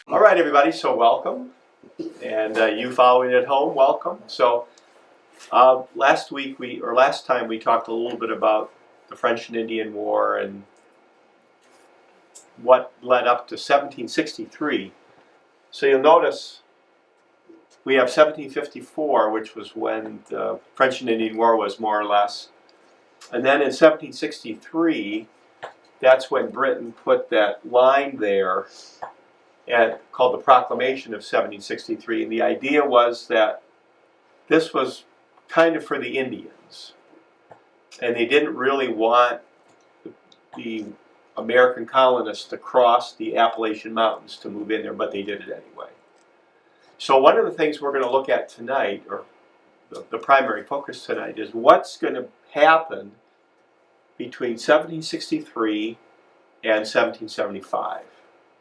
All right, everybody, so welcome. And you following at home, welcome. So last time we talked a little bit about the French and Indian War and what led up to 1763. So you'll notice we have 1754, which was when the French and Indian War was more or less. And then in 1763, that's when Britain put that line there and called the Proclamation of 1763. And the idea was that this was kind of for the Indians. And they didn't really want the American colonists to cross the Appalachian Mountains to move in there, but they did it anyway. So one of the things we're going to look at tonight, or the primary focus tonight, is what's going to happen between 1763 and 1775,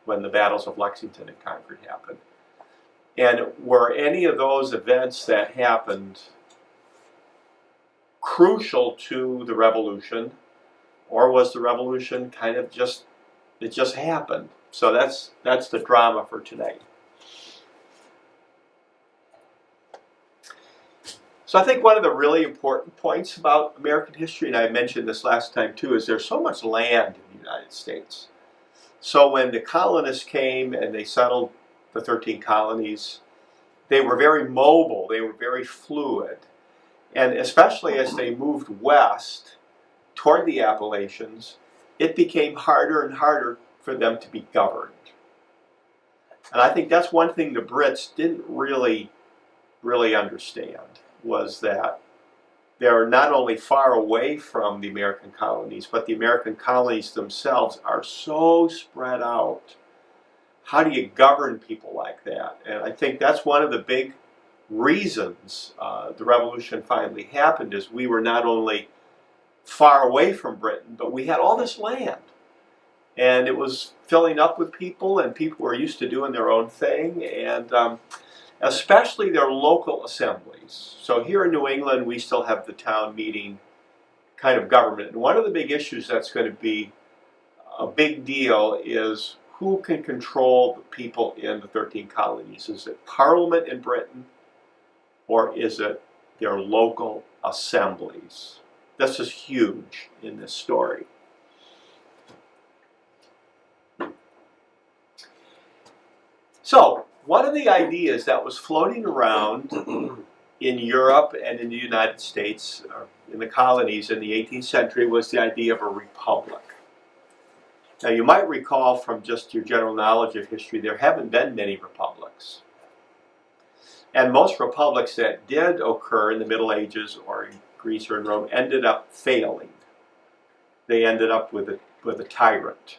when the battles of Lexington and Concord happened. And were any of those events that happened crucial to the Revolution, or was the Revolution kind of it just happened? So that's the drama for tonight. So I think one of the really important points about American history, and I mentioned this last time too, is there's so much land in the United States. So when the colonists came and they settled the 13 colonies, they were very mobile, they were very fluid. And especially as they moved west toward the Appalachians, it became harder and harder for them to be governed. And I think that's one thing the Brits didn't really understand, was that they're not only far away from the American colonies, but the American colonies themselves are so spread out. How do you govern people like that? And I think that's one of the big reasons the Revolution finally happened, is we were not only far away from Britain, but we had all this land. And it was filling up with people, and people were used to doing their own thing, and especially their local assemblies. So here in New England, we still have the town meeting kind of government. And one of the big issues that's going to be a big deal is who can control the people in the 13 colonies. Is it Parliament in Britain, or is it their local assemblies? This is huge in this story. So, one of the ideas that was floating around in Europe and in the United States, or in the colonies in the 18th century, was the idea of a republic. Now you might recall from just your general knowledge of history, there haven't been many republics. And most republics that did occur in the Middle Ages or in Greece or in Rome ended up failing. They ended up with a tyrant.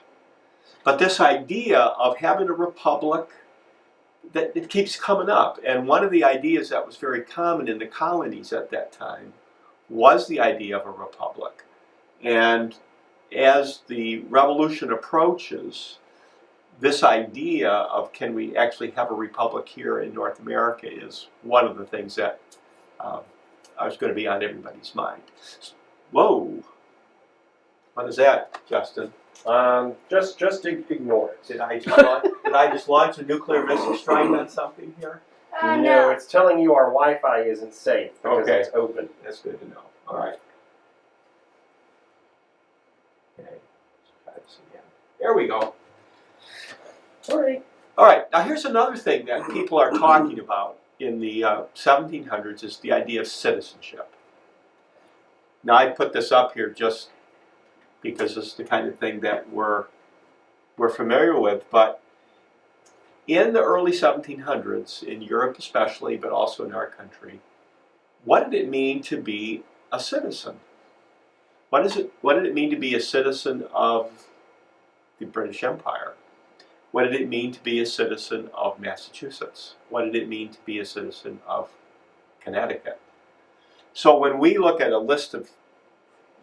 But this idea of having a republic, that it keeps coming up. And one of the ideas that was very common in the colonies at that time was the idea of a republic. And as the Revolution approaches, this idea of can we actually have a republic here in North America is one of the things that is going to be on everybody's mind. Whoa! What is that, Justin? Just ignore it. Did I just launch a nuclear missile strike on something here? No, it's telling you our Wi-Fi isn't safe because it's open. That's good to know. All right. Okay. Let's try this again. There we go. All right. All right. Now here's another thing that people are talking about in the 1700s is the idea of citizenship. Now I put this up here just because it's the kind of thing that we're familiar with, but in the early 1700s, in Europe especially, but also in our country, what did it mean to be a citizen? What did it mean to be a citizen of the British Empire? What did it mean to be a citizen of Massachusetts? What did it mean to be a citizen of Connecticut? So when we look at a list of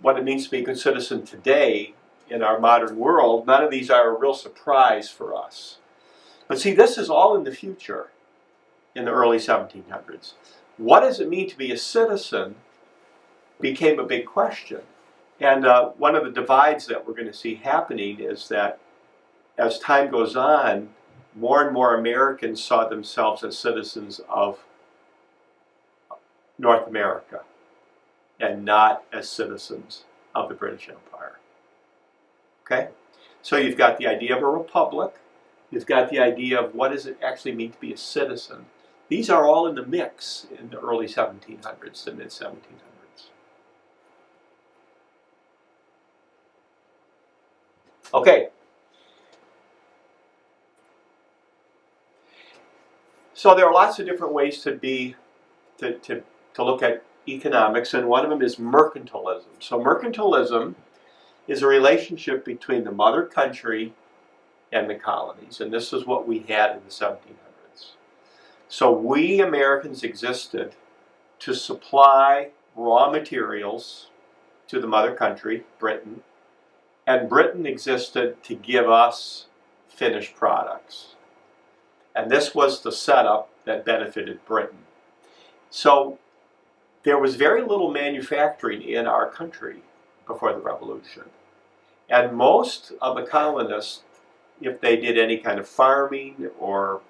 what it means to be a good citizen today in our modern world, none of these are a real surprise for us. But see, this is all in the future, in the early 1700s. What does it mean to be a citizen became a big question. And one of the divides that we're going to see happening is that as time goes on, more and more Americans saw themselves as citizens of North America and not as citizens of the British Empire. Okay? So you've got the idea of a republic. You've got the idea of what does it actually mean to be a citizen. These are all in the mix in the early 1700s to mid-1700s. Okay. So there are lots of different ways to look at economics, and one of them is mercantilism. So mercantilism is a relationship between the mother country and the colonies, and this is what we had in the 1700s. So we Americans existed to supply raw materials to the mother country, Britain, and Britain existed to give us finished products. And this was the setup that benefited Britain. So there was very little manufacturing in our country before the Revolution. And most of the colonists, if they did any kind of farming or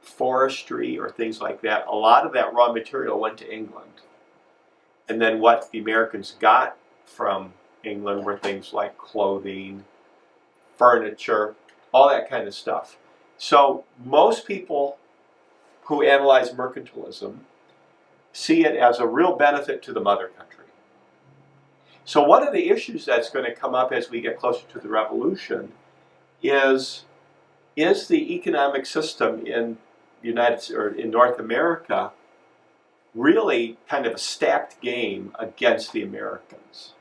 forestry or things like that, a lot of that raw material went to England. And then what the Americans got from England were things like clothing, furniture, all that kind of stuff. So most people who analyze mercantilism see it as a real benefit to the mother country. So one of the issues that's going to come up as we get closer to the Revolution is the economic system in in North America really kind of a stacked game against the Americans?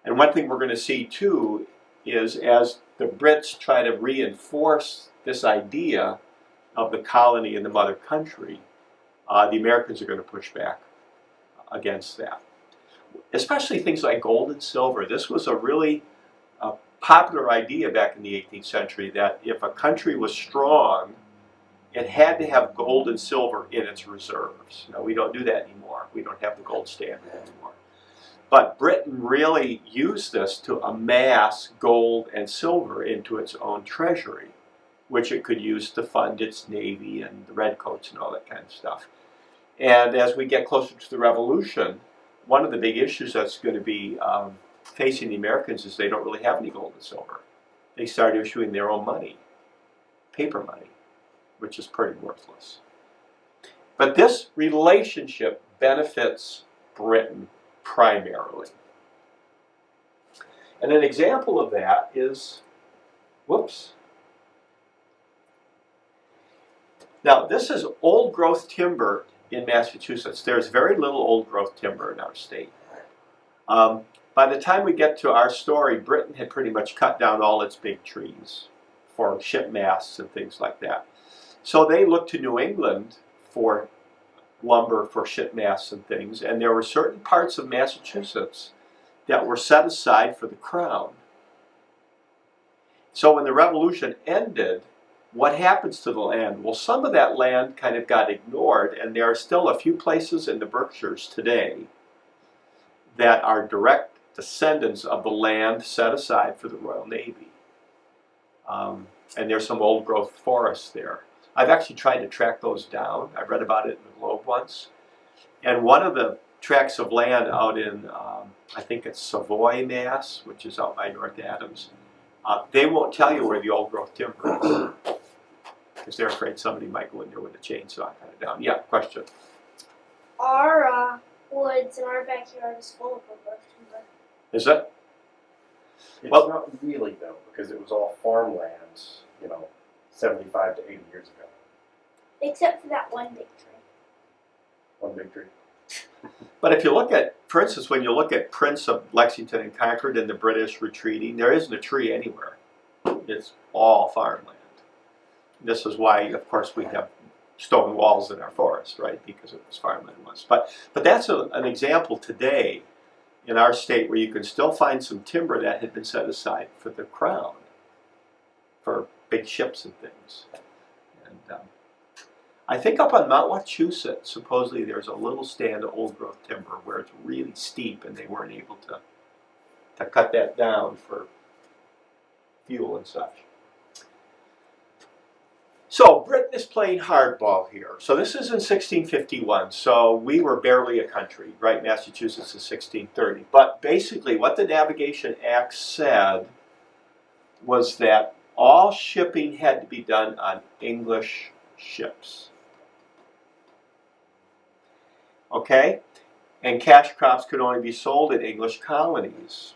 And one thing we're going to see too is as the Brits try to reinforce this idea of the colony in the mother country, the Americans are going to push back against that. Especially things like gold and silver. This was a really popular idea back in the 18th century that if a country was strong, it had to have gold and silver in its reserves. Now, we don't do that anymore. We don't have the gold standard anymore. But Britain really used this to amass gold and silver into its own treasury, which it could use to fund its navy and the redcoats and all that kind of stuff. And as we get closer to the Revolution, one of the big issues that's going to be facing the Americans is they don't really have any gold and silver. They start issuing their own money, paper money, which is pretty worthless. But this relationship benefits Britain primarily. And an example of that is, whoops. Now, this is old growth timber in Massachusetts. There's very little old growth timber in our state. By the time we get to our story, Britain had pretty much cut down all its big trees for ship masts and things like that. So they looked to New England for lumber for ship masts and things, and there were certain parts of Massachusetts that were set aside for the crown. So when the Revolution ended, what happens to the land? Well, some of that land kind of got ignored, and there are still a few places in the Berkshires today that are direct descendants of the land set aside for the Royal Navy. And there's some old growth forests there. I've actually tried to track those down. I read about it in the Globe once. And one of the tracts of land out in, I think it's Savoy, Mass, which is out by North Adams, they won't tell you where the old growth timber is because they're afraid somebody might go in there with a chainsaw and cut it down. Yeah, question? Our woods in our backyard is full of old growth timber. Is it? It's Well- not really, though, because it was all farmlands, 75 to 80 years ago. Except for that one big tree. One big tree. But if you look at, for instance, when you look at prints of Lexington and Concord and the British retreating, there isn't a tree anywhere. It's all farmland. This is why, of course, we have stone walls in our forest, right? Because it was farmland once. But that's an example today in our state where you can still find some timber that had been set aside for the crown, for big ships and things. And I think up on Mount Wachusett, supposedly there's a little stand of old growth timber where it's really steep and they weren't able to to cut that down for fuel and such. So Britain is playing hardball here. So this is in 1651, so we were barely a country, right? Massachusetts is 1630. But basically what the Navigation Act said was that all shipping had to be done on English ships. Okay? And cash crops could only be sold in English colonies.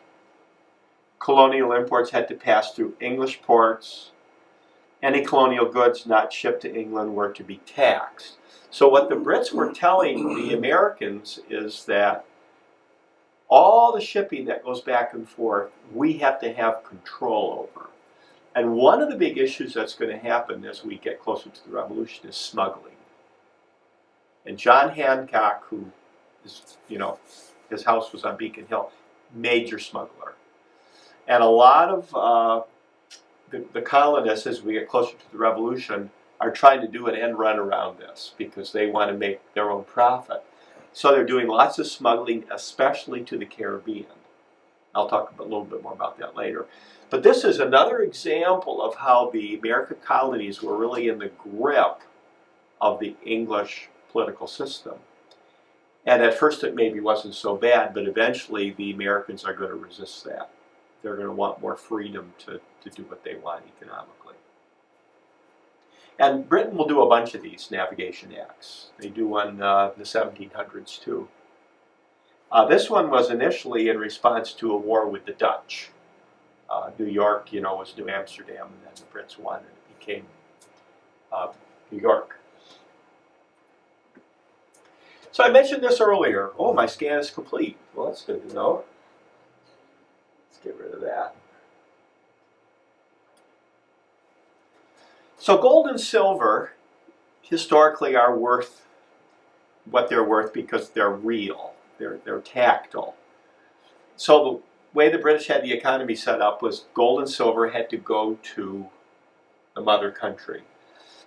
Colonial imports had to pass through English ports. Any colonial goods not shipped to England were to be taxed. So what the Brits were telling the Americans is that all the shipping that goes back and forth, we have to have control over. And one of the big issues that's going to happen as we get closer to the Revolution is smuggling. And John Hancock, who is, his house was on Beacon Hill, major smuggler. And a lot of the colonists, as we get closer to the Revolution, are trying to do an end run around this because they want to make their own profit. So they're doing lots of smuggling, especially to the Caribbean. I'll talk a little bit more about that later. But this is another example of how the American colonies were really in the grip of the English political system. And at first it maybe wasn't so bad, but eventually the Americans are going to resist that. They're going to want more freedom to do what they want economically. And Britain will do a bunch of these navigation acts. They do one in the 1700s too. This one was initially in response to a war with the Dutch. New York, was New Amsterdam, and then the Brits won, and it became New York. So I mentioned this earlier. Oh, my scan is complete. Well, that's good to know. Let's get rid of that. So gold and silver historically are worth what they're worth because they're real. They're tactile. So the way the British had the economy set up was gold and silver had to go to the mother country.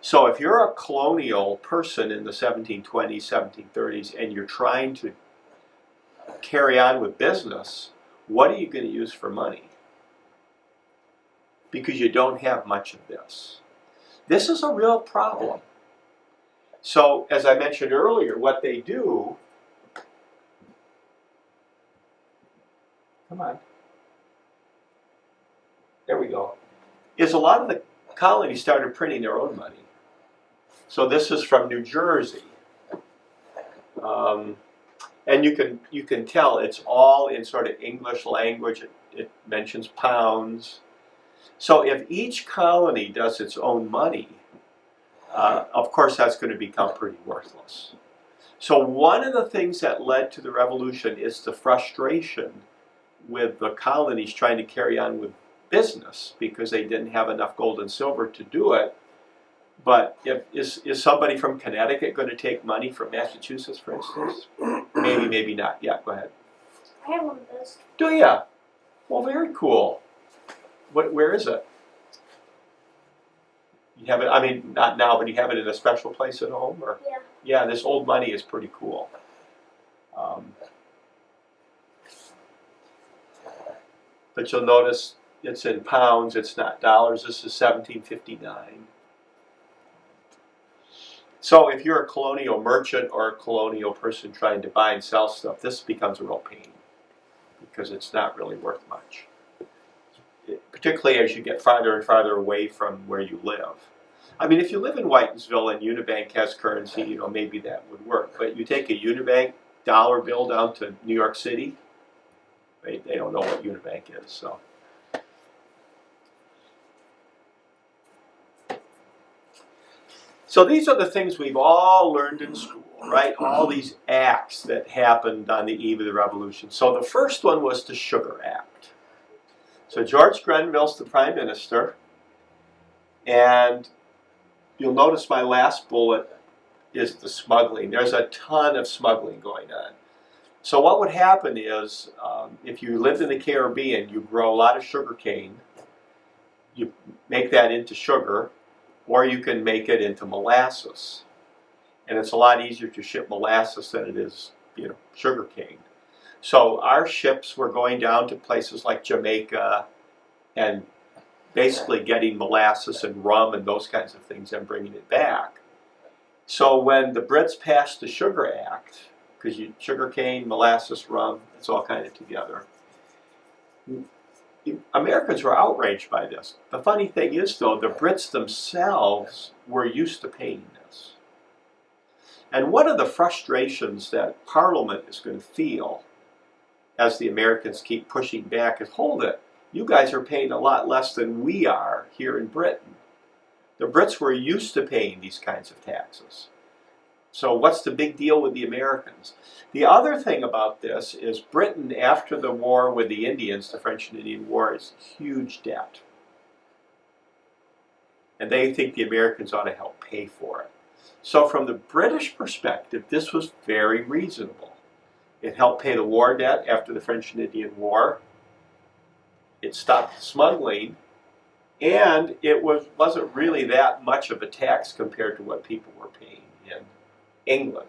So if you're a colonial person in the 1720s, 1730s, and you're trying to carry on with business, what are you going to use for money? Because you don't have much of this. This is a real problem. So, as I mentioned earlier, what they do, come on, there we go, is a lot of the colonies started printing their own money. So this is from New Jersey. And you can tell it's all in sort of English language. It mentions pounds. So if each colony does its own money, of course that's going to become pretty worthless. So one of the things that led to the Revolution is the frustration with the colonies trying to carry on with business because they didn't have enough gold and silver to do it. But is somebody from Connecticut going to take money from Massachusetts, for instance? Maybe, maybe not. Yeah, go ahead. I have one of those. Do ya? Well, very cool. Where is it? You have it, I mean, not now, but you have it in a special place at home? Or? Yeah. Yeah, this old money is pretty cool. But you'll notice it's in pounds, it's not dollars. This is 1759. So if you're a colonial merchant or a colonial person trying to buy and sell stuff, this becomes a real pain because it's not really worth much. Particularly as you get farther and farther away from where you live. I mean, if you live in Whitensville and Unibank has currency, maybe that would work. But you take a Unibank dollar bill down to New York City, they don't know what Unibank is, so. So these are the things we've all learned in school, right? All these acts that happened on the eve of the Revolution. So the first one was the Sugar Act. So George Grenville's the prime minister, and you'll notice my last bullet is the smuggling. There's a ton of smuggling going on. So what would happen is, if you lived in the Caribbean, you grow a lot of sugar cane, you make that into sugar, or you can make it into molasses. And it's a lot easier to ship molasses than it is, sugar cane. So our ships were going down to places like Jamaica and basically getting molasses and rum and those kinds of things and bringing it back. So when the Brits passed the Sugar Act, because sugar cane, molasses, rum, it's all kind of together, Americans were outraged by this. The funny thing is, though, the Brits themselves were used to paying this. And one of the frustrations that Parliament is going to feel as the Americans keep pushing back is, hold it, you guys are paying a lot less than we are here in Britain. The Brits were used to paying these kinds of taxes. So what's the big deal with the Americans? The other thing about this is Britain, after the war with the Indians, the French and Indian War, is huge debt. And they think the Americans ought to help pay for it. So from the British perspective, this was very reasonable. It helped pay the war debt after the French and Indian War. It stopped smuggling. And it wasn't really that much of a tax compared to what people were paying in England.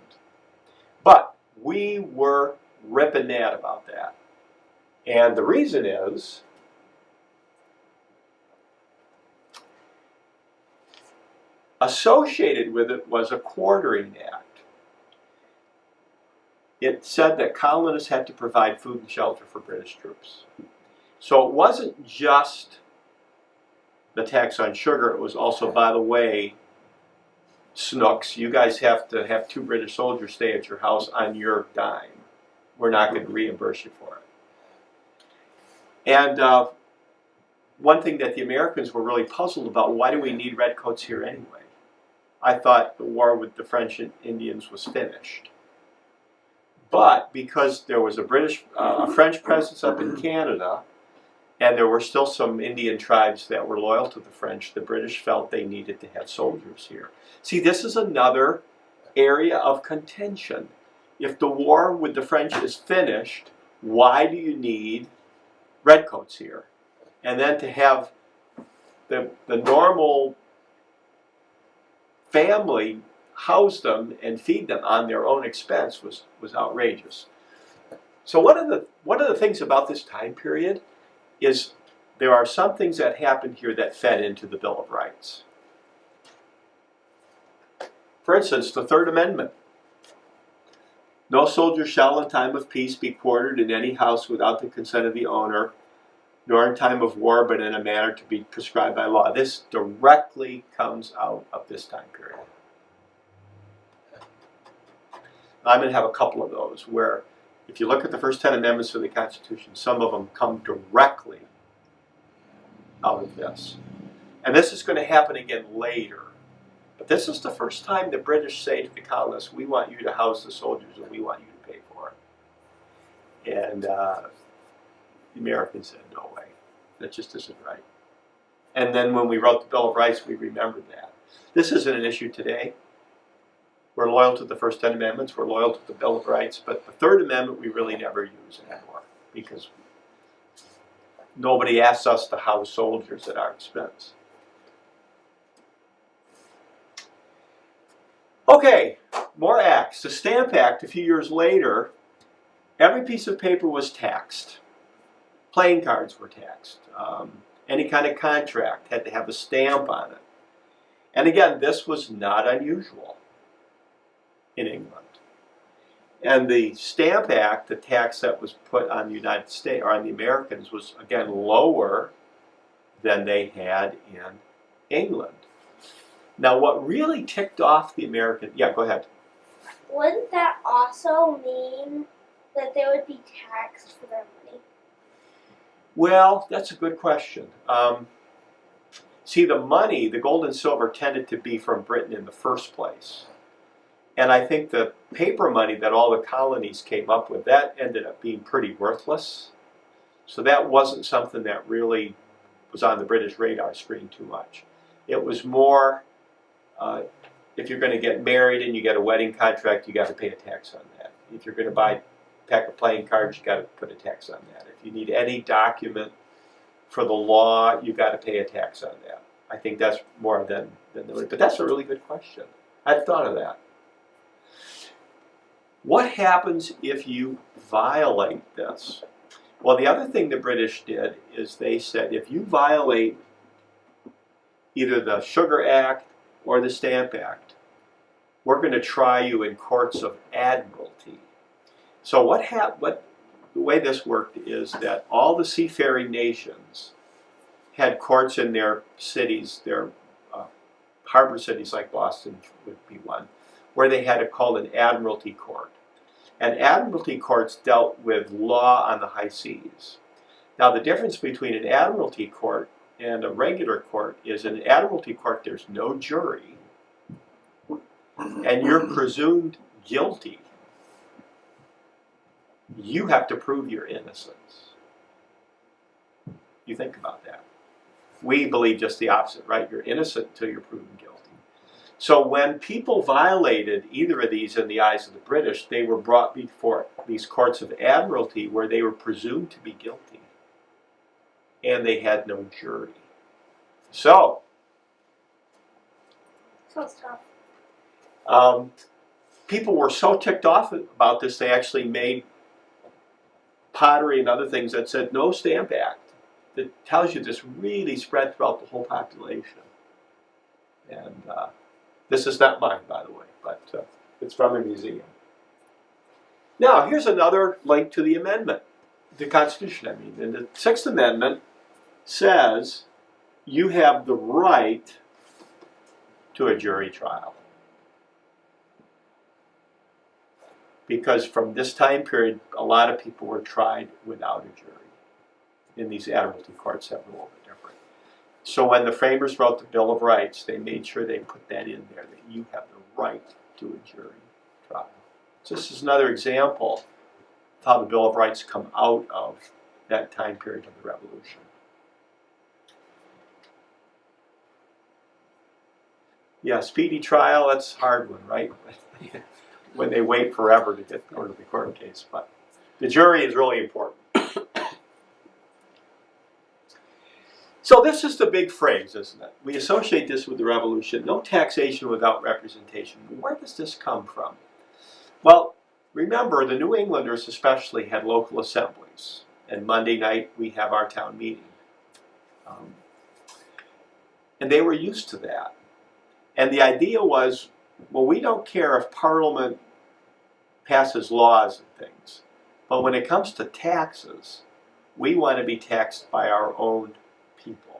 But we were ripping mad about that. And the reason is, associated with it was a quartering act. It said that colonists had to provide food and shelter for British troops. So it wasn't just the tax on sugar, it was also, by the way, snooks, you guys have to have 2 British soldiers stay at your house on your dime. We're not going to reimburse you for it. And one thing that the Americans were really puzzled about, why do we need redcoats here anyway? I thought the war with the French and Indians was finished. But because there was a French presence up in Canada, and there were still some Indian tribes that were loyal to the French, the British felt they needed to have soldiers here. See, this is another area of contention. If the war with the French is finished, why do you need redcoats here? And then to have the normal family house them and feed them on their own expense was outrageous. So one of the things about this time period is there are some things that happened here that fed into the Bill of Rights. For instance, the Third Amendment. No soldier shall in time of peace be quartered in any house without the consent of the owner, nor in time of war, but in a manner to be prescribed by law. This directly comes out of this time period. I'm going to have a couple of those where, if you look at the first 10 amendments of the Constitution, some of them come directly out of this. And this is going to happen again later. But this is the first time the British say to the colonists, we want you to house the soldiers and we want you to pay for it. And the Americans said, no way. That just isn't right. And then when we wrote the Bill of Rights, we remembered that. This isn't an issue today. We're loyal to the first 10 amendments, we're loyal to the Bill of Rights, but the Third Amendment we really never use anymore because nobody asks us to house soldiers at our expense. Okay, more acts. The Stamp Act, a few years later, every piece of paper was taxed. Playing cards were taxed. Any kind of contract had to have a stamp on it. And again, this was not unusual in England. And the Stamp Act, the tax that was put on the United States, or on the Americans, was again lower than they had in England. Now what really ticked off the American, yeah, go ahead. Wouldn't that also mean that they would be taxed for their money? Well, that's a good question. See, the money, the gold and silver, tended to be from Britain in the first place. And I think the paper money that all the colonies came up with, that ended up being pretty worthless. So that wasn't something that really was on the British radar screen too much. It was more, if you're going to get married and you get a wedding contract, you got to pay a tax on that. If you're going to buy a pack of playing cards, you got to put a tax on that. If you need any document for the law, you got to pay a tax on that. I think that's more than but that's a really good question. I've thought of that. What happens if you violate this? Well, the other thing the British did is they said if you violate either the Sugar Act or the Stamp Act, we're going to try you in courts of Admiralty. So the way this worked is that all the seafaring nations had courts in their cities, their harbor cities like Boston would be one, where they had called an Admiralty court. And Admiralty courts dealt with law on the high seas. Now the difference between an Admiralty court and a regular court is in an Admiralty court there's no jury, and you're presumed guilty. You have to prove your innocence. You think about that. We believe just the opposite, right? You're innocent until you're proven guilty. So when people violated either of these in the eyes of the British, they were brought before these courts of Admiralty where they were presumed to be guilty. And they had no jury. So, Sounds tough. People were so ticked off about this, they actually made pottery and other things that said no Stamp Act. That tells you this really spread throughout the whole population. And this is not mine, by the way, but it's from a museum. Now, here's another link to the amendment, the Constitution, I mean. And the Sixth Amendment says you have the right to a jury trial. Because from this time period, a lot of people were tried without a jury. In these Admiralty courts that were a little bit different. So when the framers wrote the Bill of Rights, they made sure they put that in there, that you have the right to a jury trial. So this is another example of how the Bill of Rights come out of that time period of the Revolution. Yeah, speedy trial, that's a hard one, right? When they wait forever to go to the court case. But the jury is really important. So this is the big phrase, isn't it? We associate this with the Revolution. No taxation without representation. Where does this come from? Well, remember, the New Englanders especially had local assemblies. And Monday night, we have our town meeting. And they were used to that. And the idea was, well, we don't care if Parliament passes laws and things. But when it comes to taxes, we want to be taxed by our own people.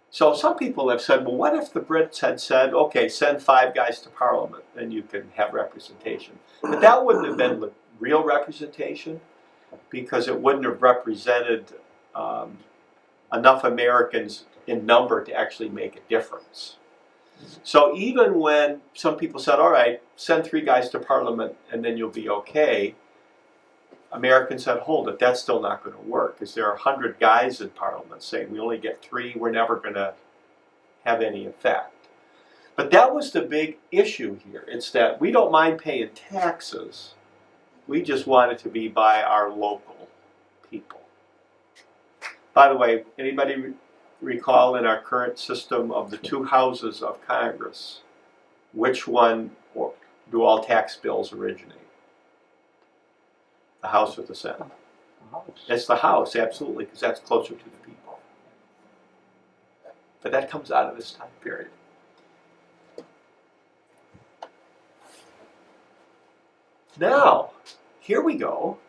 So some people have said, well, what if the Brits had said, okay, send 5 guys to Parliament, then you can have representation. But that wouldn't have been the real representation, because it wouldn't have represented enough Americans in number to actually make a difference. So even when some people said, all right, send 3 guys to Parliament and then you'll be okay, Americans said, hold it, that's still not going to work, because there are 100 guys in Parliament saying we only get 3, we're never going to have any effect. But that was the big issue here. It's that we don't mind paying taxes, we just want it to be by our local people. By the way, anybody recall in our current system of the 2 houses of Congress, which one do all tax bills originate? The House or the Senate? It's the House, absolutely, because that's closer to the people. But that comes out of this time period. Now, here we go.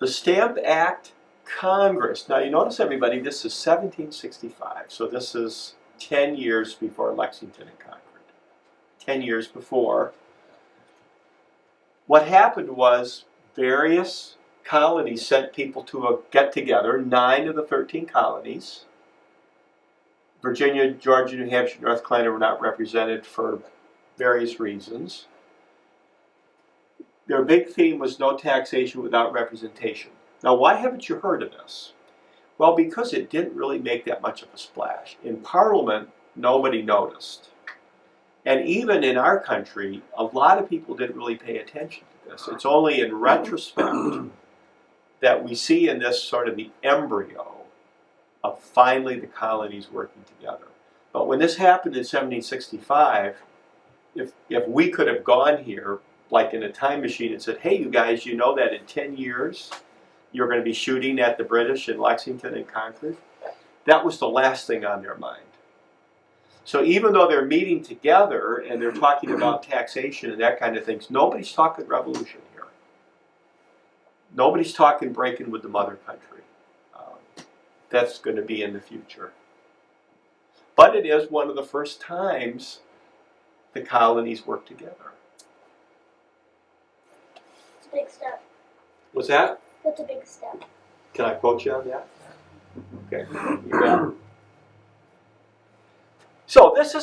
The Stamp Act Congress. Now you notice, everybody, this is 1765, so this is 10 years before Lexington and Concord. 10 years before. What happened was various colonies sent people to a get-together, 9 of the 13 colonies. Virginia, Georgia, New Hampshire, North Carolina were not represented for various reasons. Their big theme was no taxation without representation. Now, why haven't you heard of this? Well, because it didn't really make that much of a splash. In Parliament, nobody noticed. And even in our country, a lot of people didn't really pay attention to this. It's only in retrospect that we see in this sort of the embryo of finally the colonies working together. But when this happened in 1765, if we could have gone here, like in a time machine, and said, hey, you guys, you know that in 10 years you're going to be shooting at the British in Lexington and Concord? That was the last thing on their mind. So even though they're meeting together and they're talking about taxation and that kind of things, nobody's talking revolution here. Nobody's talking breaking with the mother country. That's going to be in the future. But it is one of the first times the colonies work together. It's a big step. What's that? That's a big step. Can I quote you on that? Okay. You bet. So this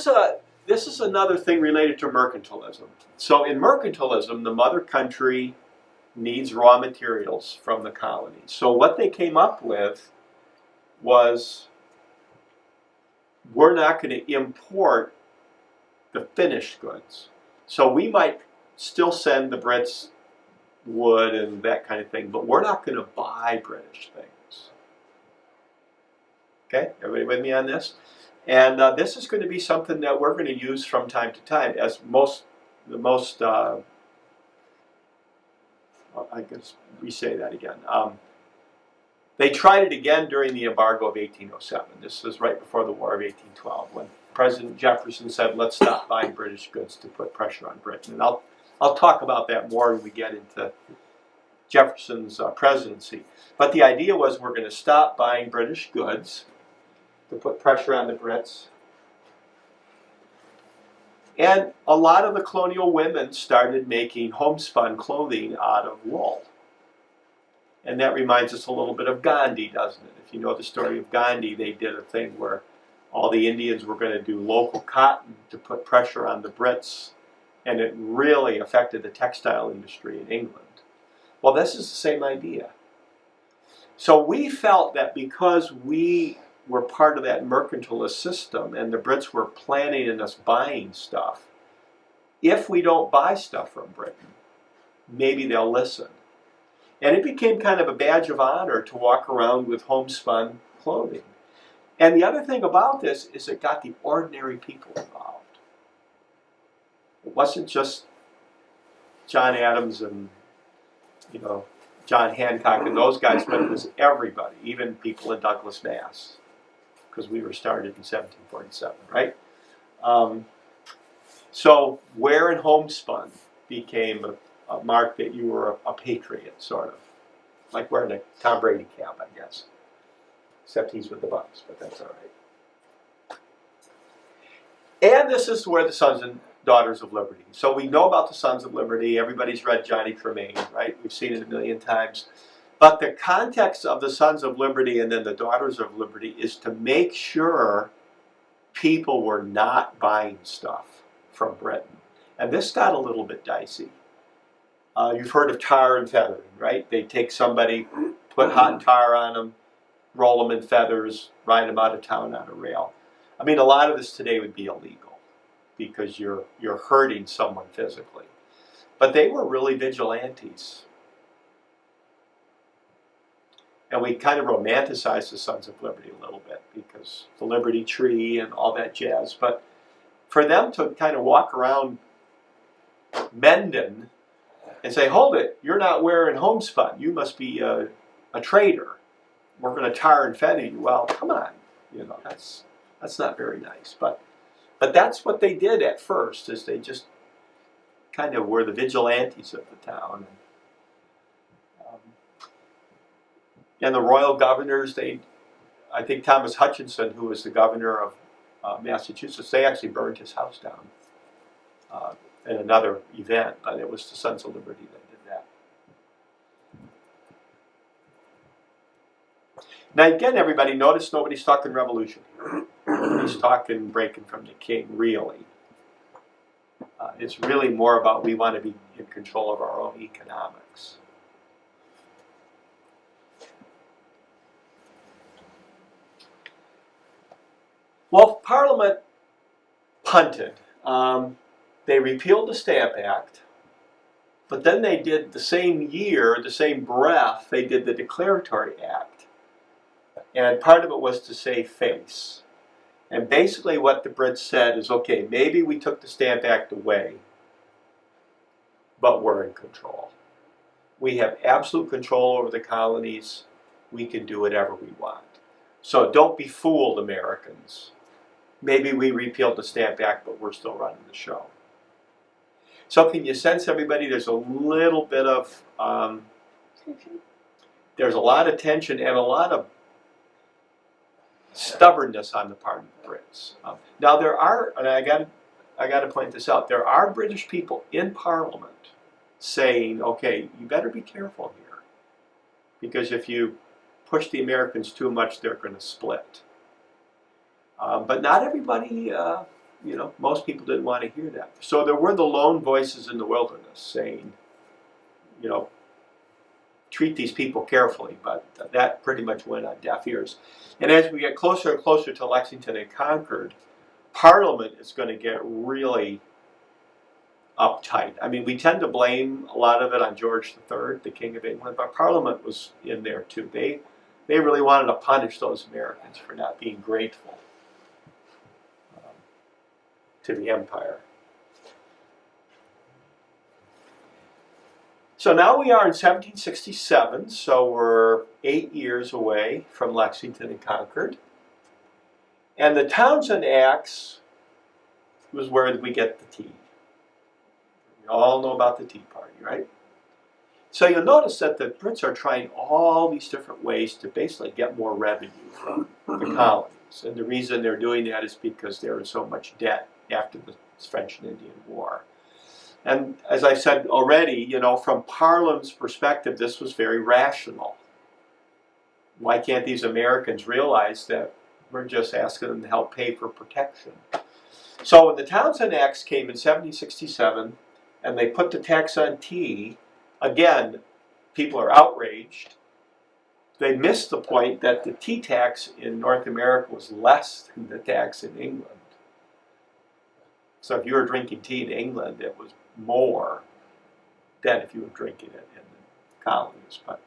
is another thing related to mercantilism. So in mercantilism, the mother country needs raw materials from the colonies. So what they came up with was, we're not going to import the finished goods. So we might still send the Brits wood and that kind of thing, but we're not going to buy British things. Okay, everybody with me on this? And this is going to be something that we're going to use from time to time, as I guess re-say that again. They tried it again during the embargo of 1807. This was right before the War of 1812, when President Jefferson said, let's stop buying British goods to put pressure on Britain. And I'll talk about that more when we get into Jefferson's presidency. But the idea was, we're going to stop buying British goods to put pressure on the Brits. And a lot of the colonial women started making homespun clothing out of wool. And that reminds us a little bit of Gandhi, doesn't it? If you know the story of Gandhi, they did a thing where all the Indians were going to do local cotton to put pressure on the Brits, and it really affected the textile industry in England. Well, this is the same idea. So we felt that because we were part of that mercantilist system and the Brits were planning on us buying stuff, if we don't buy stuff from Britain, maybe they'll listen. And it became kind of a badge of honor to walk around with homespun clothing. And the other thing about this is it got the ordinary people involved. It wasn't just John Adams and, John Hancock and those guys, but it was everybody, even people in Douglas, Mass, because we were started in 1747, right? So wearing homespun became a mark that you were a patriot, sort of. Like wearing a Tom Brady cap, I guess. Except he's with the Bucks, but that's all right. And this is where the Sons and Daughters of Liberty. So we know about the Sons of Liberty. Everybody's read Johnny Tremaine, right? We've seen it a million times. But the context of the Sons of Liberty and then the Daughters of Liberty is to make sure people were not buying stuff from Britain. And this got a little bit dicey. You've heard of tar and feathering, right? They take somebody, put hot tar on them, roll them in feathers, ride them out of town on a rail. I mean, a lot of this today would be illegal because you're hurting someone physically. But they were really vigilantes. And we kind of romanticized the Sons of Liberty a little bit because the Liberty Tree and all that jazz. But for them to kind of walk around Mendon and say, hold it, you're not wearing homespun. You must be a traitor. We're going to tar and feather you. Well, come on. That's not very nice. But that's what they did at first, is they just kind of were the vigilantes of the town. And the royal governors, I think Thomas Hutchinson, who was the governor of Massachusetts, they actually burned his house down in another event, but it was the Sons of Liberty that did that. Now again, everybody, notice nobody's talking revolution here. Nobody's talking breaking from the king, really. It's really more about we want to be in control of our own economics. Well, Parliament punted. They repealed the Stamp Act, but then they did the same year, the same breath, they did the Declaratory Act. And part of it was to save face. And basically what the Brits said is, okay, maybe we took the Stamp Act away, but we're in control. We have absolute control over the colonies. We can do whatever we want. So don't be fooled, Americans. Maybe we repealed the Stamp Act, but we're still running the show. So can you sense, everybody, there's a little bit of, there's a lot of tension and a lot of stubbornness on the part of the Brits. Now there are, and I got to point this out, there are British people in Parliament saying, okay, you better be careful here, because if you push the Americans too much, they're going to split. But not everybody, most people didn't want to hear that. So there were the lone voices in the wilderness saying, treat these people carefully, but that pretty much went on deaf ears. And as we get closer and closer to Lexington and Concord, Parliament is going to get really uptight. I mean, we tend to blame a lot of it on George III, the King of England, but Parliament was in there too. They really wanted to punish those Americans for not being grateful to the empire. So now we are in 1767, so we're 8 years away from Lexington and Concord. And the Townshend Acts was where we get the tea. We all know about the Tea Party, right? So you'll notice that the Brits are trying all these different ways to basically get more revenue from the colonies. And the reason they're doing that is because there is so much debt after the French and Indian War. And as I said already, from Parliament's perspective, this was very rational. Why can't these Americans realize that we're just asking them to help pay for protection? So when the Townshend Acts came in 1767, and they put the tax on tea, again, people are outraged. They missed the point that the tea tax in North America was less than the tax in England. So if you were drinking tea in England, it was more than if you were drinking it in the colonies. But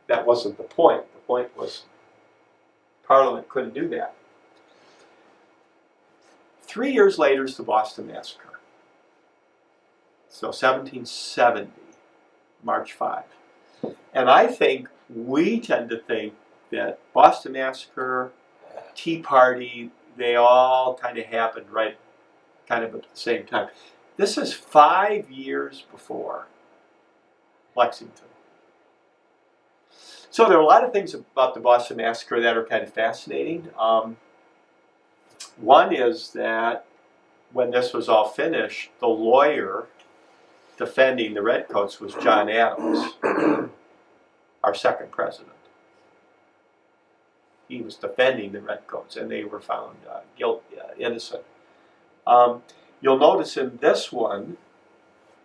that wasn't the point. The point was Parliament couldn't do that. 3 years later is the Boston Massacre. So 1770, March 5. And I think we tend to think that Boston Massacre, Tea Party, they all kind of happened right kind of at the same time. This is 5 years before Lexington. So there are a lot of things about the Boston Massacre that are kind of fascinating. One is that when this was all finished, the lawyer defending the Redcoats was John Adams, our second president. He was defending the Redcoats, and they were found innocent. You'll notice in this one,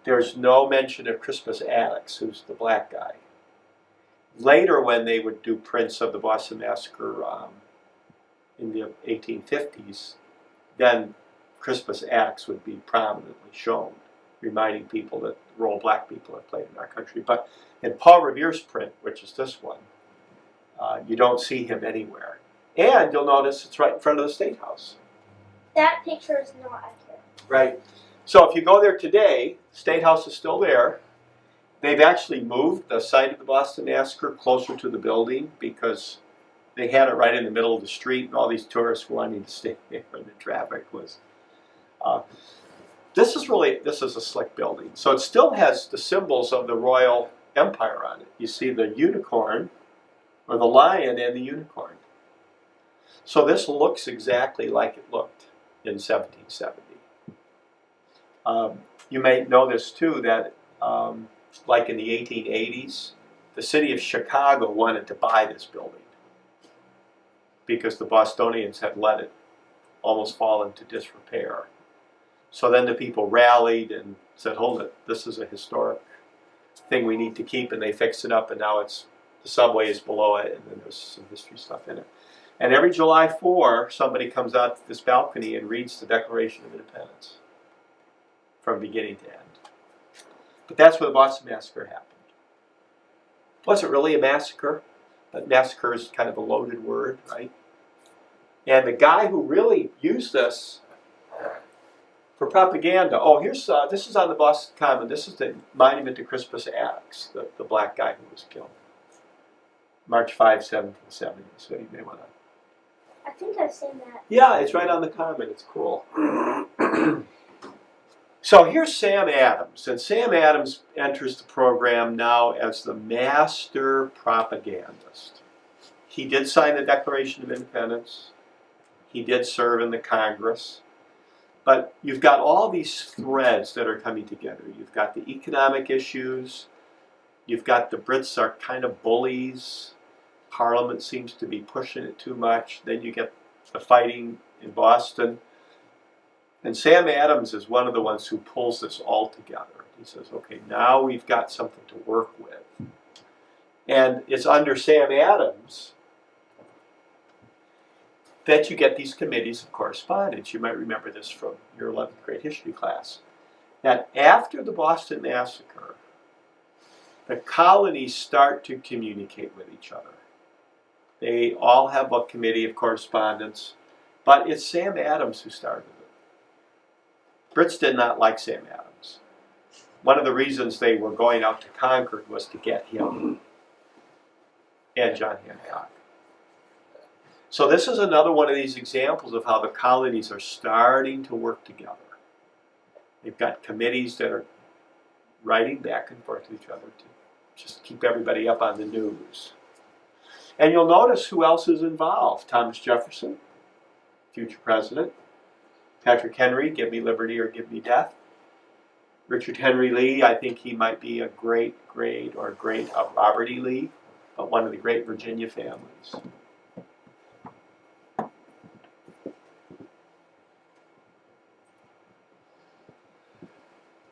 there's no mention of Crispus Attucks, who's the black guy. Later, when they would do prints of the Boston Massacre in the 1850s, then Crispus Attucks would be prominently shown, reminding people that the role black people have played in our country. But in Paul Revere's print, which is this one, you don't see him anywhere. And you'll notice it's right in front of the State House. That picture is not accurate. Right. So if you go there today, the State House is still there. They've actually moved the site of the Boston Massacre closer to the building because they had it right in the middle of the street, and all these tourists wanting to stay there, and the traffic was. This is a slick building. So it still has the symbols of the Royal Empire on it. You see the unicorn, or the lion and the unicorn. So this looks exactly like it looked in 1770. You may know this too, that like in the 1880s, the city of Chicago wanted to buy this building because the Bostonians had let it almost fall into disrepair. So then the people rallied and said, hold it, this is a historic thing we need to keep, and they fixed it up, and now the subway is below it, and then there's some history stuff in it. And every July 4, somebody comes out to this balcony and reads the Declaration of Independence from beginning to end. But that's where the Boston Massacre happened. Was it really a massacre? But massacre is kind of a loaded word, right? And the guy who really used this for propaganda, this is on the Boston Common. This is the monument to Crispus Attucks, the black guy who was killed. March 5, 1770. So you may want to. I think I've seen that. Yeah, it's right on the Common. It's cool. So here's Sam Adams, and Sam Adams enters the program now as the master propagandist. He did sign the Declaration of Independence. He did serve in the Congress. But you've got all these threads that are coming together. You've got the economic issues. You've got the Brits are kind of bullies. Parliament seems to be pushing it too much. Then you get the fighting in Boston. And Sam Adams is one of the ones who pulls this all together. He says, okay, now we've got something to work with. And it's under Sam Adams that you get these committees of correspondence. You might remember this from your 11th grade history class. That after the Boston Massacre, the colonies start to communicate with each other. They all have a committee of correspondence, but it's Sam Adams who started it. Brits did not like Sam Adams. One of the reasons they were going out to Concord was to get him and John Hancock. So this is another one of these examples of how the colonies are starting to work together. They've got committees that are writing back and forth to each other to just keep everybody up on the news. And you'll notice who else is involved. Thomas Jefferson, future president. Patrick Henry, give me liberty or give me death. Richard Henry Lee, I think he might be a great of Robert E. Lee, but one of the great Virginia families.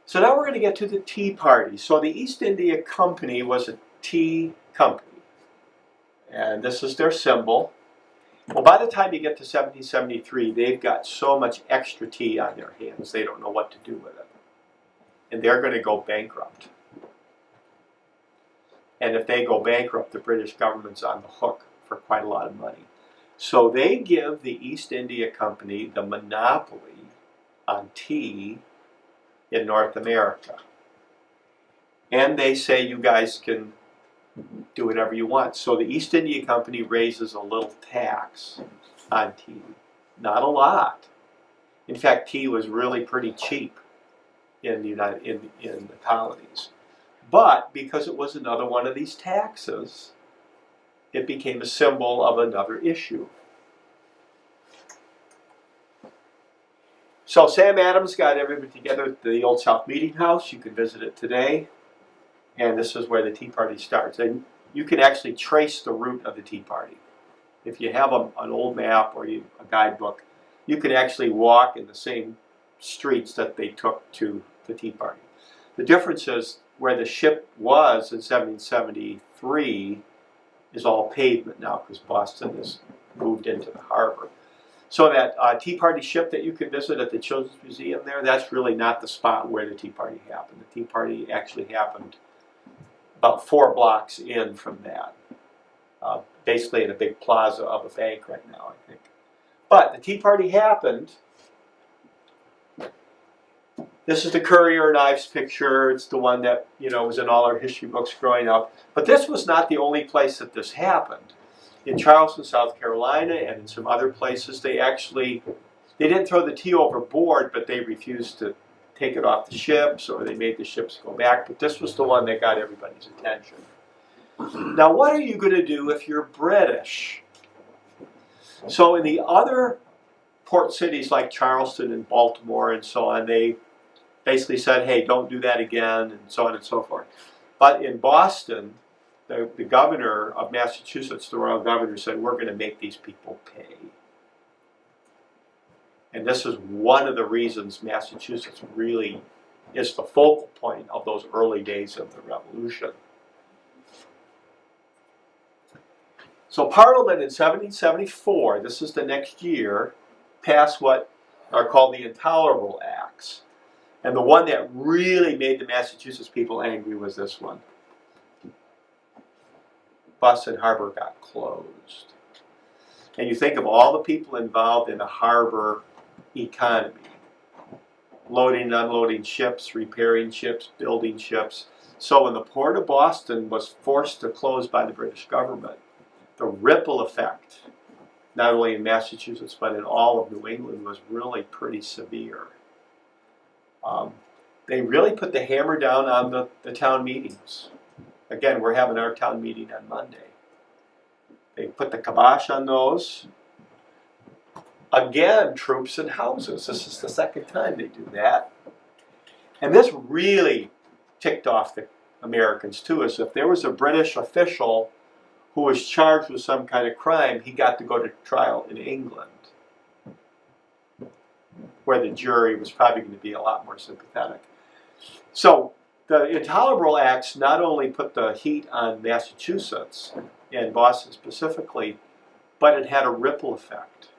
So now we're going to get to the Tea Party. So the East India Company was a tea company. And this is their symbol. Well, by the time you get to 1773, they've got so much extra tea on their hands, they don't know what to do with it. And they're going to go bankrupt. And if they go bankrupt, the British government's on the hook for quite a lot of money. So they give the East India Company the monopoly on tea in North America. And they say you guys can do whatever you want. So the East India Company raises a little tax on tea. Not a lot. In fact, tea was really pretty cheap in the colonies. But because it was another one of these taxes, it became a symbol of another issue. So Sam Adams got everybody together at the Old South Meeting House. You can visit it today. And this is where the Tea Party starts. And you can actually trace the route of the Tea Party. If you have an old map or a guidebook, you can actually walk in the same streets that they took to the Tea Party. The difference is where the ship was in 1773 is all pavement now because Boston has moved into the harbor. So that Tea Party ship that you can visit at the Children's Museum there, that's really not the spot where the Tea Party happened. The Tea Party actually happened about 4 blocks in from that. Basically in a big plaza of a bank right now, I think. But the Tea Party happened. This is the Currier and Ives picture. It's the one that was in all our history books growing up. But this was not the only place that this happened. In Charleston, South Carolina, and in some other places, they didn't throw the tea overboard, but they refused to take it off the ships, or they made the ships go back. But this was the one that got everybody's attention. Now, what are you going to do if you're British? So in the other port cities like Charleston and Baltimore and so on, they basically said, hey, don't do that again, and so on and so forth. But in Boston, the governor of Massachusetts, the royal governor, said, we're going to make these people pay. And this is one of the reasons Massachusetts really is the focal point of those early days of the Revolution. So Parliament in 1774, this is the next year, passed what are called the Intolerable Acts. And the one that really made the Massachusetts people angry was this one. Boston Harbor got closed. And you think of all the people involved in a harbor economy. Loading and unloading ships, repairing ships, building ships. So when the port of Boston was forced to close by the British government, the ripple effect, not only in Massachusetts but in all of New England, was really pretty severe. They really put the hammer down on the town meetings. Again, we're having our town meeting on Monday. They put the kibosh on those. Again, troops and houses. This is the second time they do that. And this really ticked off the Americans too, as if there was a British official who was charged with some kind of crime, he got to go to trial in England, where the jury was probably going to be a lot more sympathetic. So the Intolerable Acts not only put the heat on Massachusetts, and Boston specifically, but it had a ripple effect.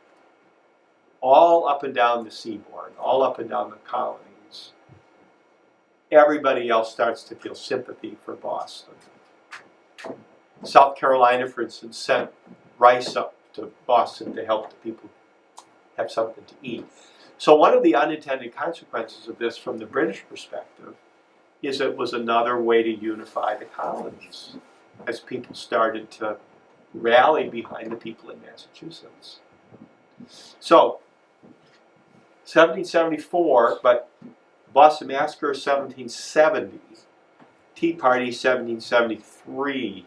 All up and down the seaboard, all up and down the colonies. Everybody else starts to feel sympathy for Boston. South Carolina, for instance, sent rice up to Boston to help the people have something to eat. So one of the unintended consequences of this from the British perspective is it was another way to unify the colonies as people started to rally behind the people in Massachusetts. So, 1774, but Boston Massacre 1770, Tea Party 1773,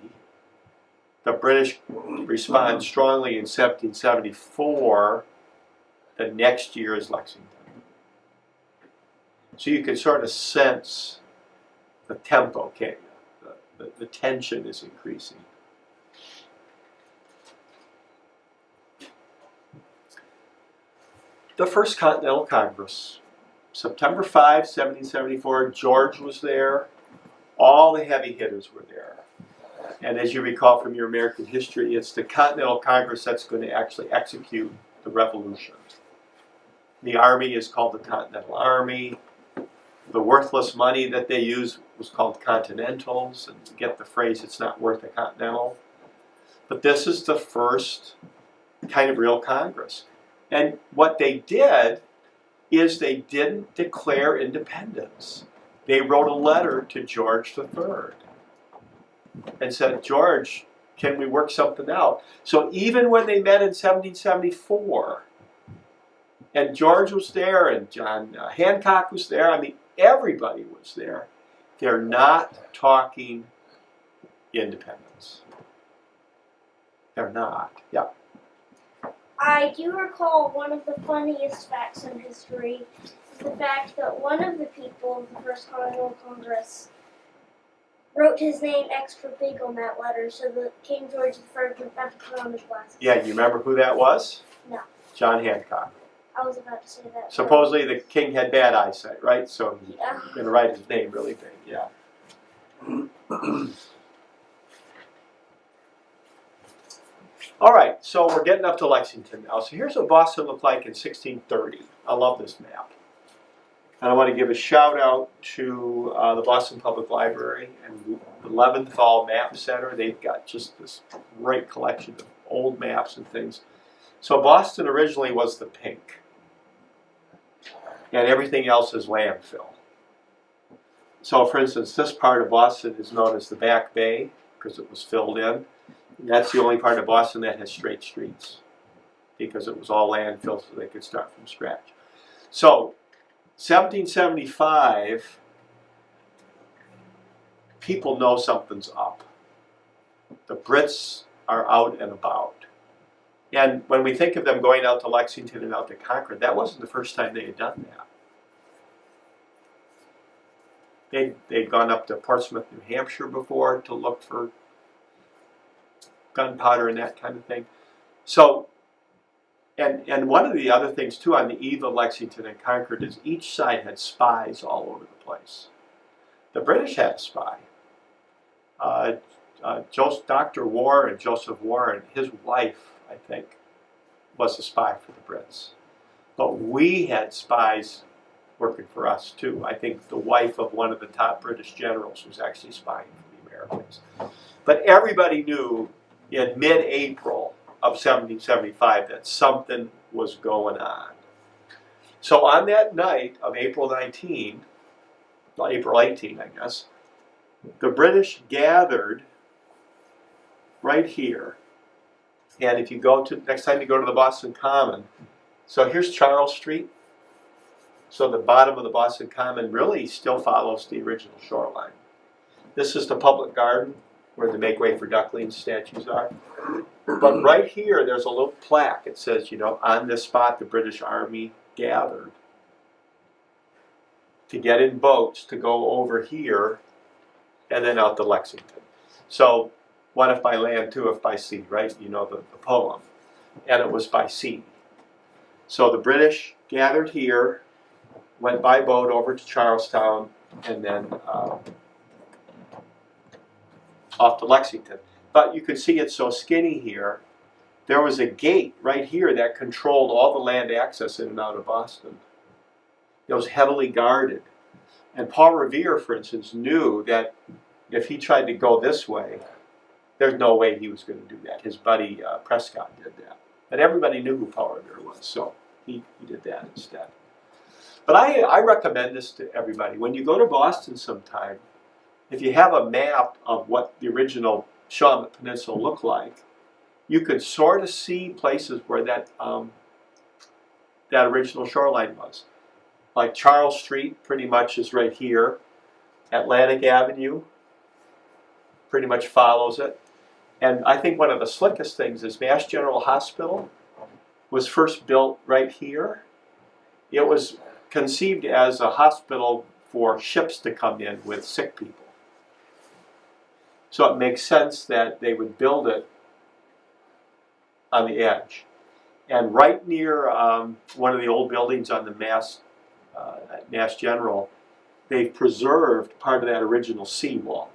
the British respond strongly in 1774, the next year is Lexington. So you can sort of sense the tempo, can't you? The tension is increasing. The First Continental Congress, September 5, 1774, George was there. All the heavy hitters were there. And as you recall from your American history, it's the Continental Congress that's going to actually execute the revolution. The army is called the Continental Army. The worthless money that they used was called Continentals, and you get the phrase, it's not worth a Continental. But this is the first kind of real Congress. And what they did is they didn't declare independence. They wrote a letter to George III and said, George, can we work something out? So even when they met in 1774, and George was there, and John Hancock was there, I mean, everybody was there. They're not talking independence. They're not. Yeah. I do recall one of the funniest facts in history is the fact that one of the people of the First Continental Congress wrote his name extra big on that letter so that King George III would have to put on his glasses. Yeah, you remember who that was? No. John Hancock. I was about to say that. Supposedly the king had bad eyesight, right? So he's Yeah. going to write his name really big, yeah. All right, so we're getting up to Lexington now. So here's what Boston looked like in 1630. I love this map. And I want to give a shout out to the Boston Public Library and the Leventhal Map Center. They've got just this great collection of old maps and things. So Boston originally was the pink. And everything else is landfill. So for instance, this part of Boston is known as the Back Bay because it was filled in. And that's the only part of Boston that has straight streets because it was all landfill so they could start from scratch. So 1775, people know something's up. The Brits are out and about. And when we think of them going out to Lexington and out to Concord, that wasn't the first time they had done that. They'd gone up to Portsmouth, New Hampshire before to look for gunpowder and that kind of thing. So, and one of the other things too on the eve of Lexington and Concord is each side had spies all over the place. The British had a spy. Dr. Warren, Joseph Warren, his wife, I think, was a spy for the Brits. But we had spies working for us too. I think the wife of one of the top British generals was actually spying for the Americans. But everybody knew in mid-April of 1775 that something was going on. So on that night of April 19, well, April 18, I guess, the British gathered right here. And if you go to, next time you go to the Boston Common, so here's Charles Street. So the bottom of the Boston Common really still follows the original shoreline. This is the public garden where the Make Way for Ducklings statues are. But right here, there's a little plaque. It says, you know, on this spot, the British Army gathered to get in boats to go over here and then out to Lexington. So, one if by land, two if by sea, right? You know the poem. And it was by sea. So the British gathered here, went by boat over to Charlestown, and then off to Lexington. But you can see it's so skinny here. There was a gate right here that controlled all the land access in and out of Boston. It was heavily guarded. And Paul Revere, for instance, knew that if he tried to go this way, there's no way he was going to do that. His buddy Prescott did that. And everybody knew who Paul Revere was, so he did that instead. But I recommend this to everybody. When you go to Boston sometime, if you have a map of what the original Shawmut Peninsula looked like, you could sort of see places where that original shoreline was. Like Charles Street pretty much is right here. Atlantic Avenue pretty much follows it. And I think one of the slickest things is Mass General Hospital was first built right here. It was conceived as a hospital for ships to come in with sick people. So it makes sense that they would build it on the edge. And right near one of the old buildings on the Mass General, they've preserved part of that original seawall.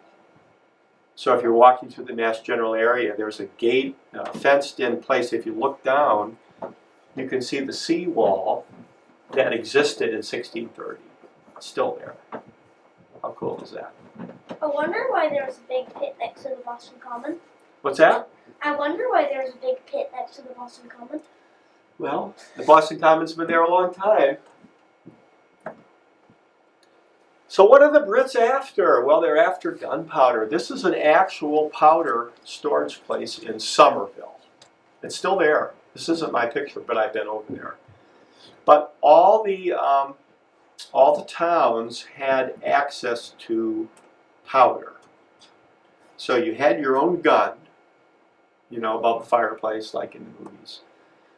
So if you're walking through the Mass General area, there's a gate, fenced in place. If you look down, you can see the seawall that existed in 1630. It's still there. How cool is that? I wonder why there was a big pit next to the Boston Common. What's that? I wonder why there's a big pit next to the Boston Common. Well, the Boston Common's been there a long time. So what are the Brits after? Well, they're after gunpowder. This is an actual powder storage place in Somerville. It's still there. This isn't my picture, but I've been over there. But all the towns had access to powder. So you had your own gun, you know, above the fireplace like in the movies.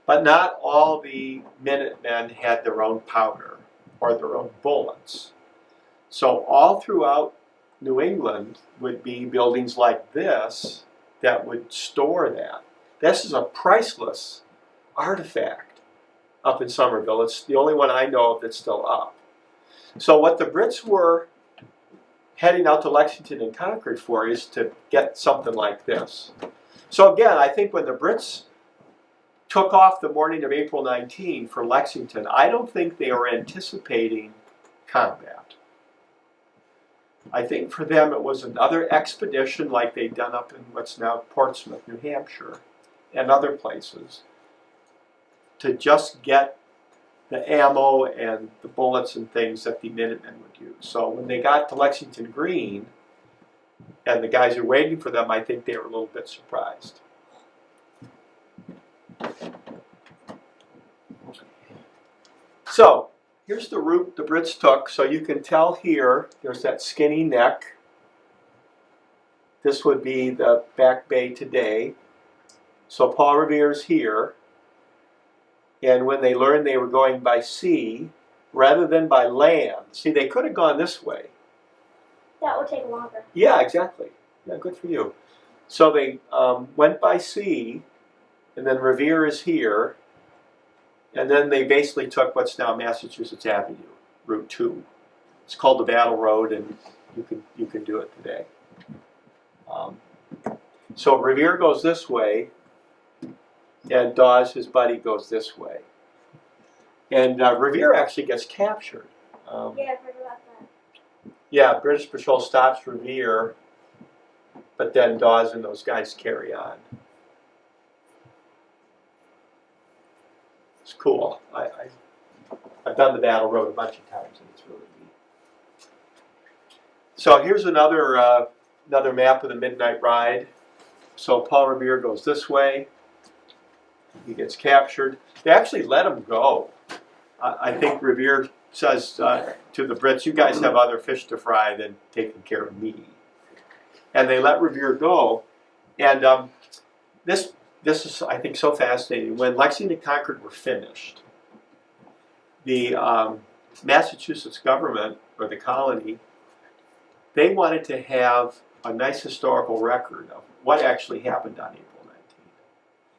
But not all the Minutemen had their own powder or their own bullets. So all throughout New England would be buildings like this that would store that. This is a priceless artifact up in Somerville. It's the only one I know of that's still up. So what the Brits were heading out to Lexington and Concord for is to get something like this. So again, I think when the Brits took off the morning of April 19 for Lexington, I don't think they were anticipating combat. I think for them it was another expedition like they'd done up in what's now Portsmouth, New Hampshire, and other places, to just get the ammo and the bullets and things that the Minutemen would use. So when they got to Lexington Green, and the guys were waiting for them, I think they were a little bit surprised. So here's the route the Brits took. So you can tell here, there's that skinny neck. This would be the Back Bay today. So Paul Revere's here. And when they learned they were going by sea, rather than by land, see, they could have gone this way. That would take longer. Yeah, exactly. Yeah, good for you. So they went by sea, and then Revere is here, and then they basically took what's now Massachusetts Avenue, Route 2. It's called the Battle Road, and you can do it today. So Revere goes this way, and Dawes, his buddy, goes this way. And Revere actually gets captured. Yeah, I've heard about that. Yeah, British Patrol stops Revere, but then Dawes and those guys carry on. It's cool. I've done the Battle Road a bunch of times, and it's really neat. So here's another map of the Midnight Ride. So Paul Revere goes this way. He gets captured. They actually let him go. I think Revere says to the Brits, "You guys have other fish to fry than taking care of me." And they let Revere go. And this is, I think, so fascinating. When Lexington and Concord were finished, the Massachusetts government, or the colony, they wanted to have a nice historical record of what actually happened on April 19th.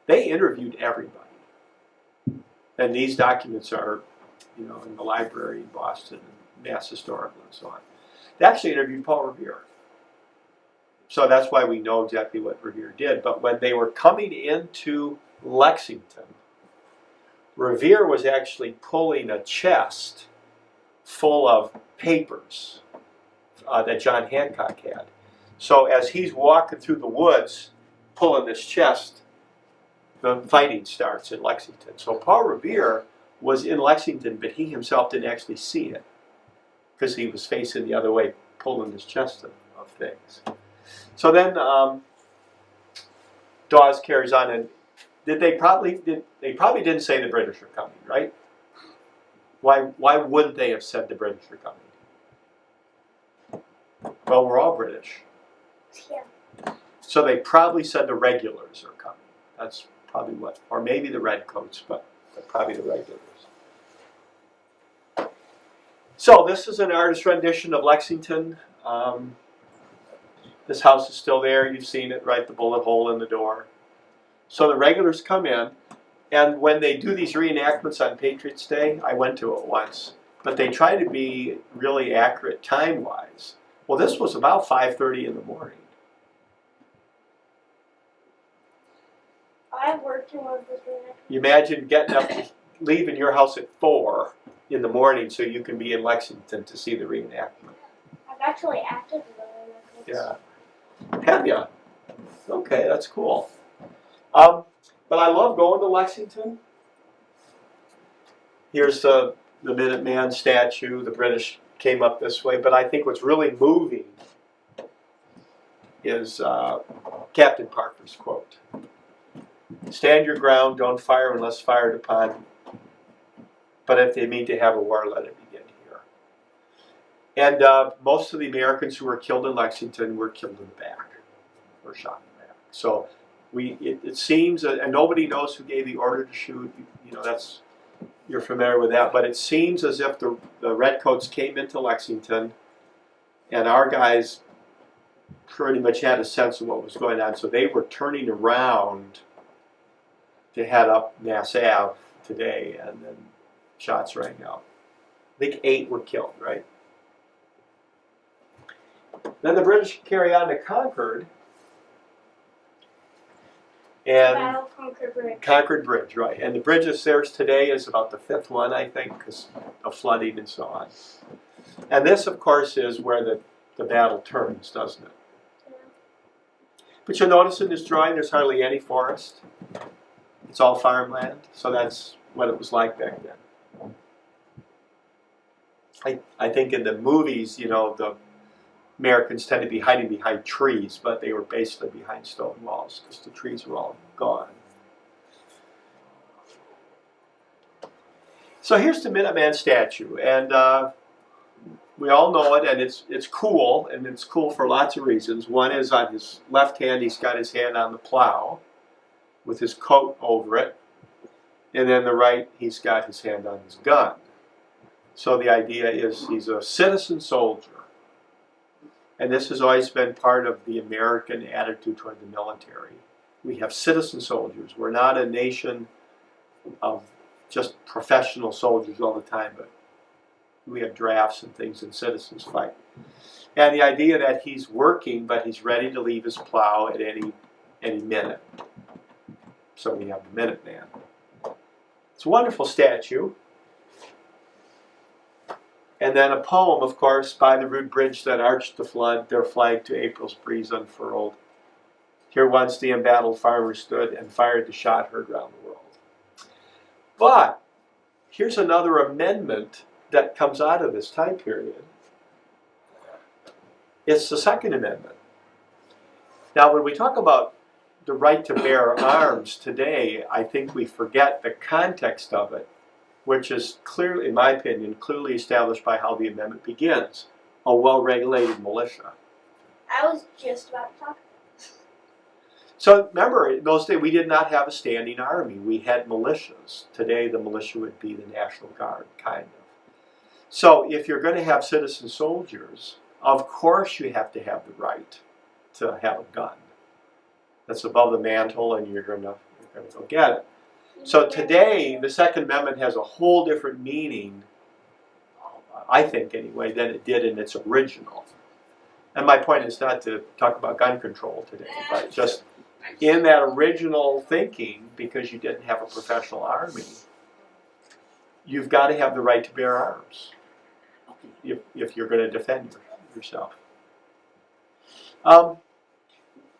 They interviewed everybody. And these documents are, in the library in Boston, and Mass Historical, and so on. They actually interviewed Paul Revere. So that's why we know exactly what Revere did. But when they were coming into Lexington, Revere was actually pulling a chest full of papers that John Hancock had. So as he's walking through the woods, pulling this chest, the fighting starts in Lexington. So Paul Revere was in Lexington, but he himself didn't actually see it because he was facing the other way, pulling this chest of things. So then Dawes carries on, and they probably didn't say the British are coming, right? Why wouldn't they have said the British are coming? Well, we're all British. Yeah. So they probably said the regulars are coming. That's probably what, or maybe the redcoats, but probably the regulars. So this is an artist rendition of Lexington. This house is still there. You've seen it, right? The bullet hole in the door. So the regulars come in, and when they do these reenactments on Patriots' Day, I went to it once, but they try to be really accurate time-wise. Well, this was about 5:30 in the morning. I worked in one of those reenactments. You imagine getting up, leaving your house at 4 in the morning so you can be in Lexington to see the reenactment. I've actually acted in the reenactments. Yeah. Have you? Okay, that's cool. But I love going to Lexington. Here's the Minuteman Statue. The British came up this way. But I think what's really moving is Captain Parker's quote. "Stand your ground, don't fire unless fired upon. But if they mean to have a war, let it begin here." And most of the Americans who were killed in Lexington were killed in the back, or shot in the back. So it seems, and nobody knows who gave the order to shoot. You're familiar with that. But it seems as if the redcoats came into Lexington, and our guys pretty much had a sense of what was going on. So they were turning around to head up Mass Ave today, and then shots rang out. I think 8 were killed, right? Then the British carry on to Concord. And Battle of Concord Bridge. Concord Bridge, right. And the bridge that's theirs today is about the 5th one, I think, because of flooding and so on. And this, of course, is where the battle turns, doesn't it? Yeah. But you'll notice in this drawing there's hardly any forest. It's all farmland, so that's what it was like back then. I think in the movies, the Americans tend to be hiding behind trees, but they were basically behind stone walls because the trees were all gone. So here's the Minuteman Statue, and we all know it, and it's cool, and it's cool for lots of reasons. One is on his left hand, he's got his hand on the plow with his coat over it, and then the right, he's got his hand on his gun. So the idea is he's a citizen soldier. And this has always been part of the American attitude toward the military. We have citizen soldiers. We're not a nation of just professional soldiers all the time, but we have drafts and things, and citizens fight. And the idea that he's working, but he's ready to leave his plow at any minute. So we have the Minuteman. It's a wonderful statue. And then a poem, of course, "By the rude bridge that arched the flood, their flag to April's breeze unfurled. Here once the embattled farmer stood and fired the shot heard round the world." But here's another amendment that comes out of this time period. It's the Second Amendment. Now, when we talk about the right to bear arms today, I think we forget the context of it, which is clearly, in my opinion, clearly established by how the amendment begins. A well-regulated militia. I was just about to talk about this. So remember, in those days we did not have a standing army. We had militias. Today the militia would be the National Guard, kind of. So if you're going to have citizen soldiers, of course you have to have the right to have a gun. That's above the mantle and you're going to go get it. So today the Second Amendment has a whole different meaning, I think anyway, than it did in its original. And my point is not to talk about gun control today, but just in that original thinking, because you didn't have a professional army, you've got to have the right to bear arms if you're going to defend yourself.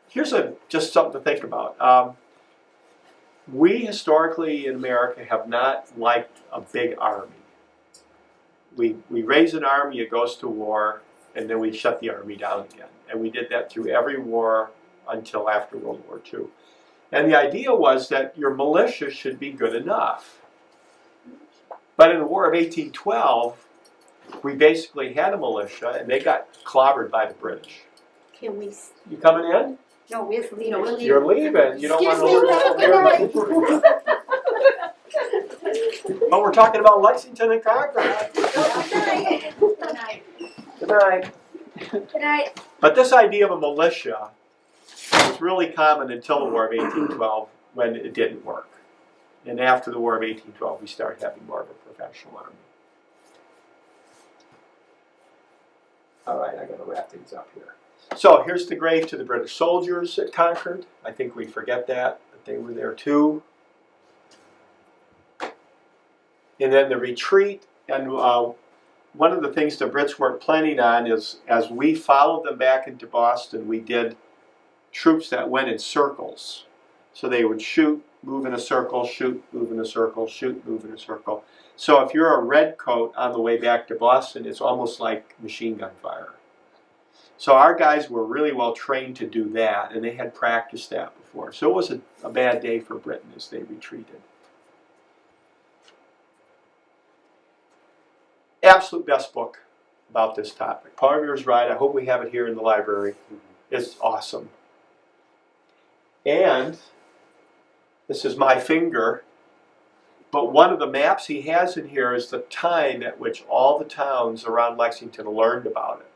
Here's just something to think about. We historically in America have not liked a big army. We raise an army, it goes to war, and then we shut the army down again. And we did that through every war until after World War II. And the idea was that your militia should be good enough. But in the War of 1812, we basically had a militia, and they got clobbered by the British. Can we? You coming in? No, we're leaving. You're leaving. You don't want to leave. But we're talking about Lexington and Concord. Good night. Good night. Good night. But this idea of a militia was really common until the War of 1812 when it didn't work. And after the War of 1812, we started having more of a professional army. All right, I got to wrap things up here. So here's the grave to the British soldiers at Concord. I think we forget that, but they were there too. And then the retreat, and one of the things the Brits weren't planning on is, as we followed them back into Boston, we did troops that went in circles. So they would shoot, move in a circle, shoot, move in a circle, shoot, move in a circle. So if you're a redcoat on the way back to Boston, it's almost like machine gun fire. So our guys were really well trained to do that, and they had practiced that before. So it was a bad day for Britain as they retreated. Absolute best book about this topic. Paul Revere's Ride. I hope we have it here in the library. It's awesome. And this is my finger. But one of the maps he has in here is the time at which all the towns around Lexington learned about it.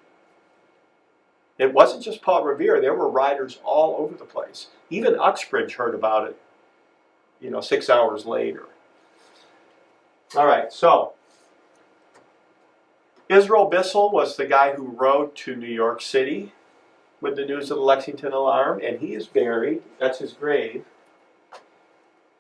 It wasn't just Paul Revere. There were riders all over the place. Even Uxbridge heard about it, 6 hours later. All right, so Israel Bissell was the guy who rode to New York City with the news of the Lexington alarm, and he is buried, that's his grave,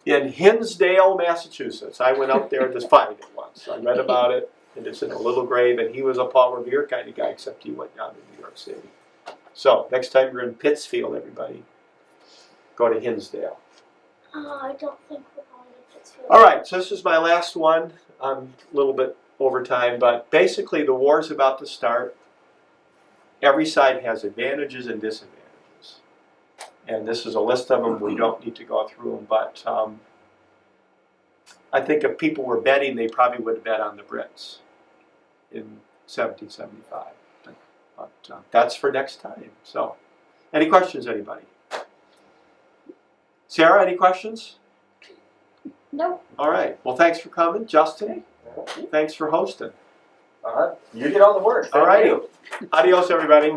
in Hinsdale, Massachusetts. I went up there to find it once. I read about it, and it's in a little grave, and he was a Paul Revere kind of guy, except he went down to New York City. So, next time you're in Pittsfield, everybody, go to Hinsdale. I don't think we're going to Pittsfield. All right, so this is my last one. I'm a little bit over time, but basically the war is about to start. Every side has advantages and disadvantages. And this is a list of them. We don't need to go through them, but I think if people were betting, they probably would have bet on the Brits in 1775. But that's for next time. So, any questions, anybody? Sarah, any questions? Nope. All right. Well, thanks for coming. Justin, thanks for hosting. You did all the work. All righty. Adios, everybody.